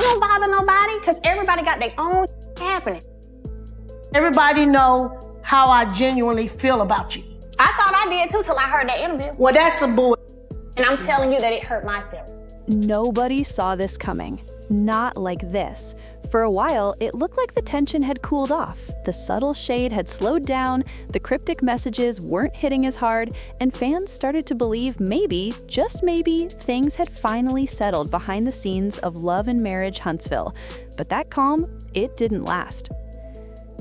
don't bother nobody because everybody got their own happening. Everybody know how I genuinely feel about you. I thought I did too till I heard that interview. Well, that's some bull. And I'm telling you that it hurt my feelings. Nobody saw this coming. Not like this. For a while, it looked like the tension had cooled off. The subtle shade had slowed down, the cryptic messages weren't hitting as hard, and fans started to believe maybe, just maybe, things had finally settled behind the scenes of Love and Marriage Huntsville. But that calm, it didn't last.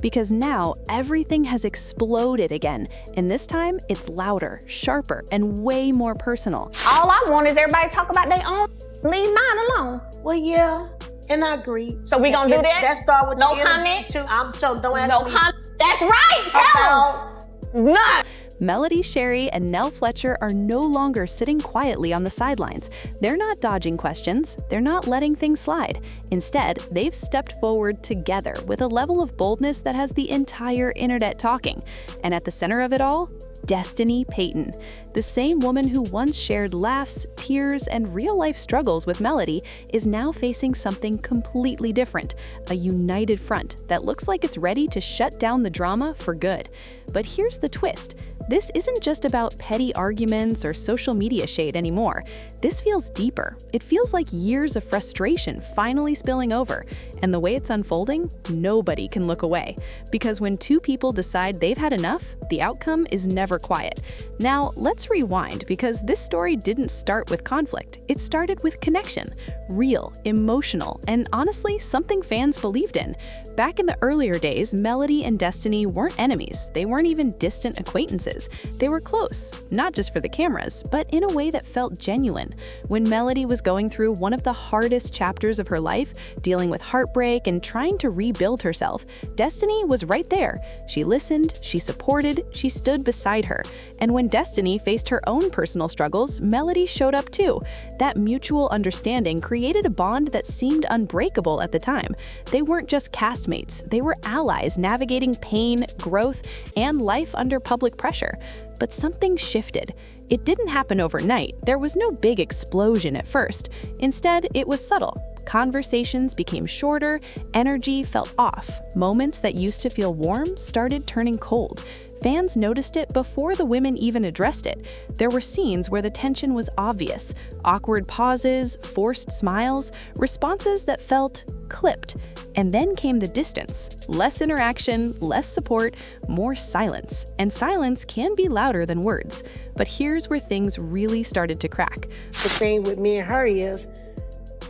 Because now, everything has exploded again, and this time, it's louder, sharper, and way more personal. All I want is everybody to talk about their own. Leave mine alone. Well, yeah, and I agree. So we gonna do that? That start with no the comment? too. So don't ask no me. comment. That's right. Tell them. None. Melody, Shari, and Nell Fletcher are no longer sitting quietly on the sidelines. They're not dodging questions. They're not letting things slide. Instead, they've stepped forward together with a level of boldness that has the entire internet talking. And at the center of it all, Destiny Payton. The same woman who once shared laughs, tears, and real-life struggles with Melody is now facing something completely different, a united front that looks like it's ready to shut down the drama for good. But here's the twist. This isn't just about petty arguments or social media shade anymore. This feels deeper. It feels like years of frustration finally spilling over. And the way it's unfolding, nobody can look away. Because when two people decide they've had enough, the outcome is never quiet. Now, let's rewind, because this story didn't start with conflict. It started with connection. Real, emotional, and honestly, something fans believed in. Back in the earlier days, Melody and Destiny weren't enemies. They weren't even distant acquaintances. They were close, not just for the cameras, but in a way that felt genuine. When Melody was going through one of the hardest chapters of her life, dealing with heartbreak and trying to rebuild herself, Destiny was right there. She listened, she supported, she stood beside her. And when Destiny faced her own personal struggles, Melody showed up too. That mutual understanding created a bond that seemed unbreakable at the time. They weren't just castmates, they were allies navigating pain, growth, and life under public pressure. But something shifted. It didn't happen overnight. There was no big explosion at first. Instead, it was subtle. Conversations became shorter, energy felt off. Moments that used to feel warm started turning cold. Fans noticed it before the women even addressed it. There were scenes where the tension was obvious. Awkward pauses, forced smiles, responses that felt clipped. And then came the distance. Less interaction, less support, more silence. And silence can be louder than words. But here's where things really started to crack. The thing with me and her is,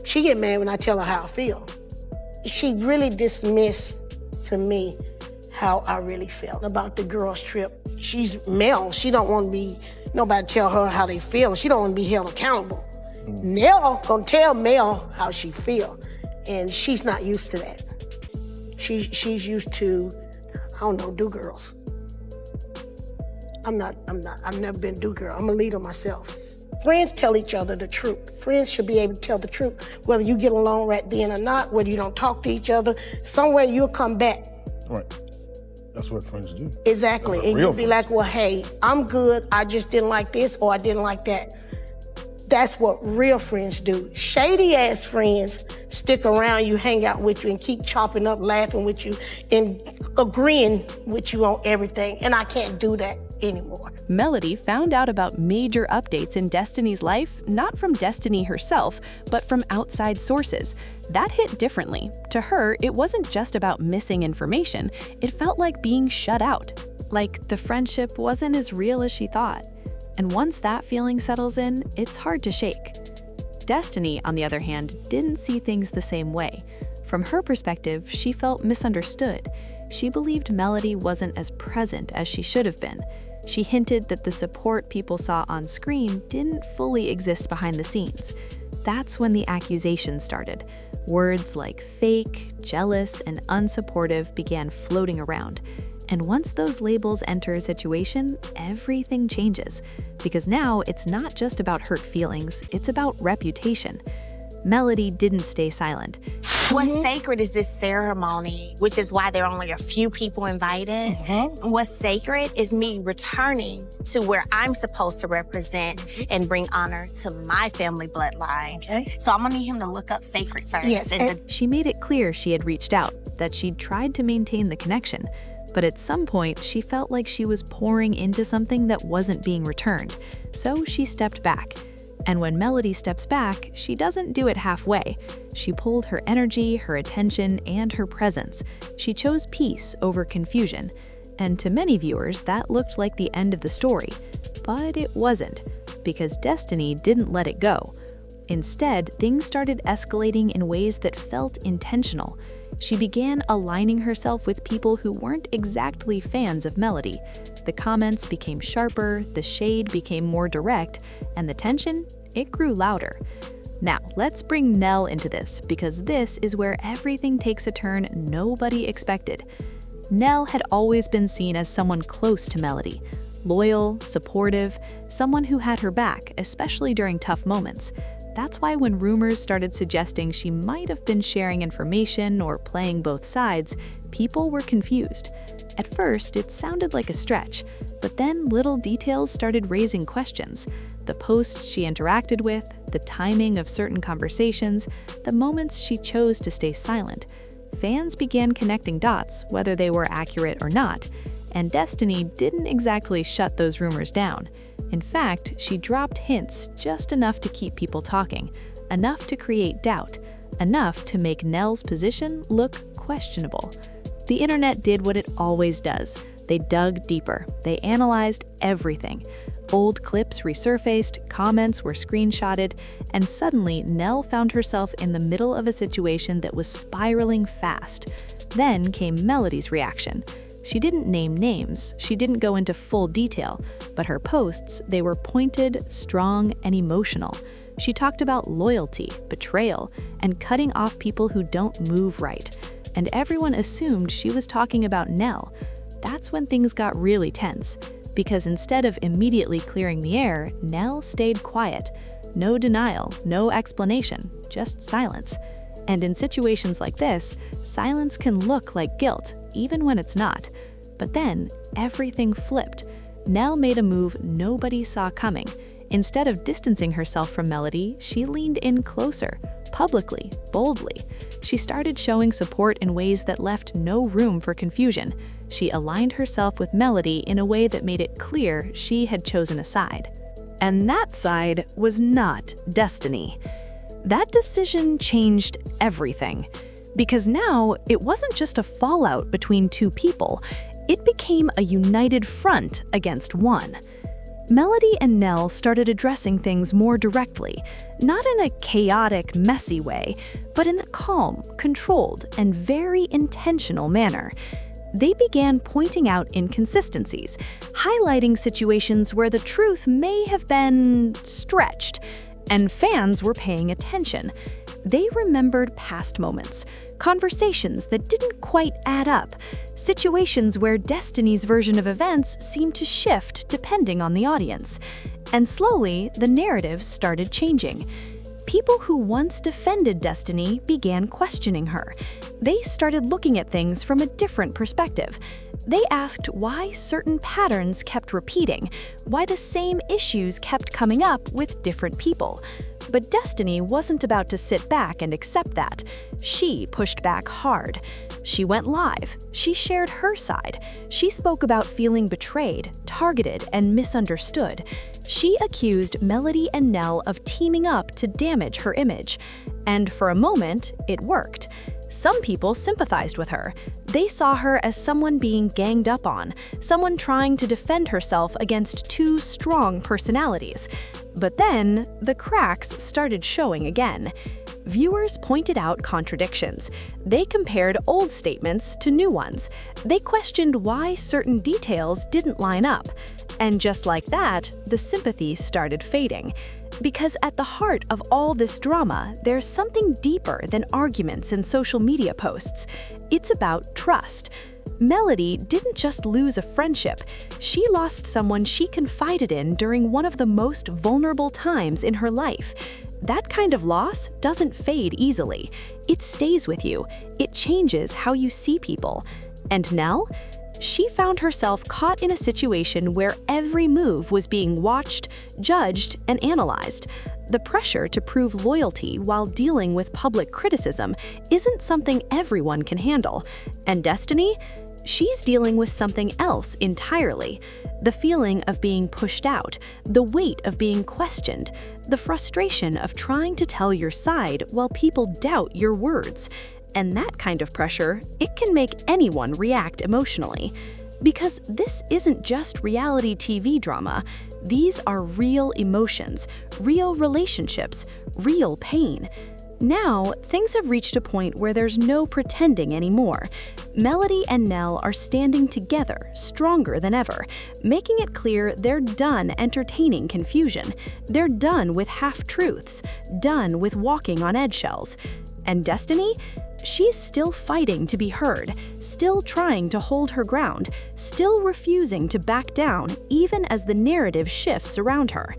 she get mad when I tell her how I feel. She really dismissed to me how I really felt about the girls' trip. She's Mel. She don't want to be, nobody tell her how they feel. She don't want to be held accountable. Nell gonna tell Mel how she feel, and she's not used to that. She's used to, I don't know, do girls. I've never been a do girl. I'm a leader myself. Friends tell each other the truth. Friends should be able to tell the truth, whether you get along right then or not, whether you don't talk to each other. Somewhere you'll come back. Right. That's what friends do. Exactly. And you'll be like, well, hey, I'm good. I just didn't like this or I didn't like that. That's what real friends do. Shady ass friends stick around you, hang out with you, and keep chopping up, laughing with you, and agreeing with you on everything. And I can't do that anymore. Melody found out about major updates in Destiny's life, not from Destiny herself, but from outside sources. That hit differently. To her, it wasn't just about missing information. It felt like being shut out. Like the friendship wasn't as real as she thought. And once that feeling settles in, it's hard to shake. Destiny, on the other hand, didn't see things the same way. From her perspective, she felt misunderstood. She believed Melody wasn't as present as she should have been. She hinted that the support people saw on screen didn't fully exist behind the scenes. That's when the accusations started. Words like fake, jealous, and unsupportive began floating around. And once those labels enter a situation, everything changes. Because now it's not just about hurt feelings, it's about reputation. Melody didn't stay silent. What's sacred is this ceremony, which is why there are only a few people invited. What's sacred is me returning to where I'm supposed to represent and bring honor to my family bloodline. So I'm gonna need him to look up sacred first. Yes. She made it clear she had reached out, that she'd tried to maintain the connection. But at some point, she felt like she was pouring into something that wasn't being returned. So she stepped back. And when Melody steps back, she doesn't do it halfway. She pulled her energy, her attention, and her presence. She chose peace over confusion. And to many viewers, that looked like the end of the story. But it wasn't, because Destiny didn't let it go. Instead, things started escalating in ways that felt intentional. She began aligning herself with people who weren't exactly fans of Melody. The comments became sharper, the shade became more direct, and the tension, it grew louder. Now, let's bring Nell into this, because this is where everything takes a turn nobody expected. Nell had always been seen as someone close to Melody, loyal, supportive, someone who had her back, especially during tough moments. That's why when rumors started suggesting she might have been sharing information or playing both sides, people were confused. At first, it sounded like a stretch, but then little details started raising questions. The posts she interacted with, the timing of certain conversations, the moments she chose to stay silent. Fans began connecting dots, whether they were accurate or not, and Destiny didn't exactly shut those rumors down. In fact, she dropped hints just enough to keep people talking, enough to create doubt, enough to make Nell's position look questionable. The internet did what it always does. They dug deeper. They analyzed everything. Old clips resurfaced, comments were screenshotted, and suddenly Nell found herself in the middle of a situation that was spiraling fast. Then came Melody's reaction. She didn't name names, she didn't go into full detail, but her posts, they were pointed, strong, and emotional. She talked about loyalty, betrayal, and cutting off people who don't move right. And everyone assumed she was talking about Nell. That's when things got really tense, because instead of immediately clearing the air, Nell stayed quiet. No denial, no explanation, just silence. And in situations like this, silence can look like guilt, even when it's not. But then, everything flipped. Nell made a move nobody saw coming. Instead of distancing herself from Melody, she leaned in closer, publicly, boldly. She started showing support in ways that left no room for confusion. She aligned herself with Melody in a way that made it clear she had chosen a side. And that side was not Destiny. That decision changed everything. Because now, it wasn't just a fallout between two people, it became a united front against one. Melody and Nell started addressing things more directly, not in a chaotic, messy way, but in a calm, controlled, and very intentional manner. They began pointing out inconsistencies, highlighting situations where the truth may have been stretched, and fans were paying attention. They remembered past moments, conversations that didn't quite add up, situations where Destiny's version of events seemed to shift depending on the audience. And slowly, the narrative started changing. People who once defended Destiny began questioning her. They started looking at things from a different perspective. They asked why certain patterns kept repeating, why the same issues kept coming up with different people. But Destiny wasn't about to sit back and accept that. She pushed back hard. She went live. She shared her side. She spoke about feeling betrayed, targeted, and misunderstood. She accused Melody and Nell of teaming up to damage her image. And for a moment, it worked. Some people sympathized with her. They saw her as someone being ganged up on, someone trying to defend herself against two strong personalities. But then, the cracks started showing again. Viewers pointed out contradictions. They compared old statements to new ones. They questioned why certain details didn't line up. And just like that, the sympathy started fading. Because at the heart of all this drama, there's something deeper than arguments and social media posts. It's about trust. Melody didn't just lose a friendship, she lost someone she confided in during one of the most vulnerable times in her life. That kind of loss doesn't fade easily. It stays with you. It changes how you see people. And Nell? She found herself caught in a situation where every move was being watched, judged, and analyzed. The pressure to prove loyalty while dealing with public criticism isn't something everyone can handle. And Destiny? She's dealing with something else entirely. The feeling of being pushed out, the weight of being questioned, the frustration of trying to tell your side while people doubt your words. And that kind of pressure, it can make anyone react emotionally. Because this isn't just reality TV drama. These are real emotions, real relationships, real pain. Now, things have reached a point where there's no pretending anymore. Melody and Nell are standing together, stronger than ever, making it clear they're done entertaining confusion. They're done with half-truths, done with walking on eggshells. And Destiny? She's still fighting to be heard, still trying to hold her ground, still refusing to back down even as the narrative shifts around her.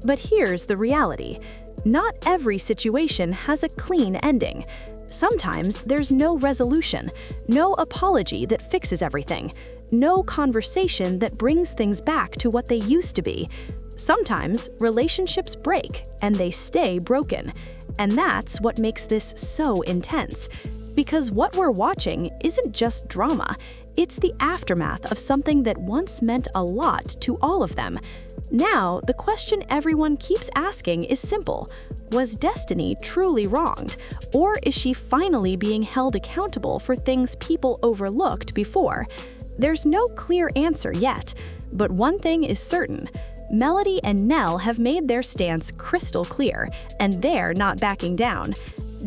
But here's the reality. Not every situation has a clean ending. Sometimes there's no resolution, no apology that fixes everything, no conversation that brings things back to what they used to be. Sometimes relationships break and they stay broken. And that's what makes this so intense. Because what we're watching isn't just drama, it's the aftermath of something that once meant a lot to all of them. Now, the question everyone keeps asking is simple. Was Destiny truly wronged? Or is she finally being held accountable for things people overlooked before? There's no clear answer yet, but one thing is certain. Melody and Nell have made their stance crystal clear, and they're not backing down.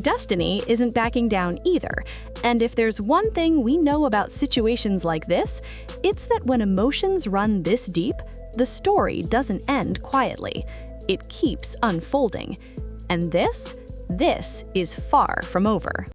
Destiny isn't backing down either, and if there's one thing we know about situations like this, it's that when emotions run this deep, the story doesn't end quietly. It keeps unfolding. And this is far from over.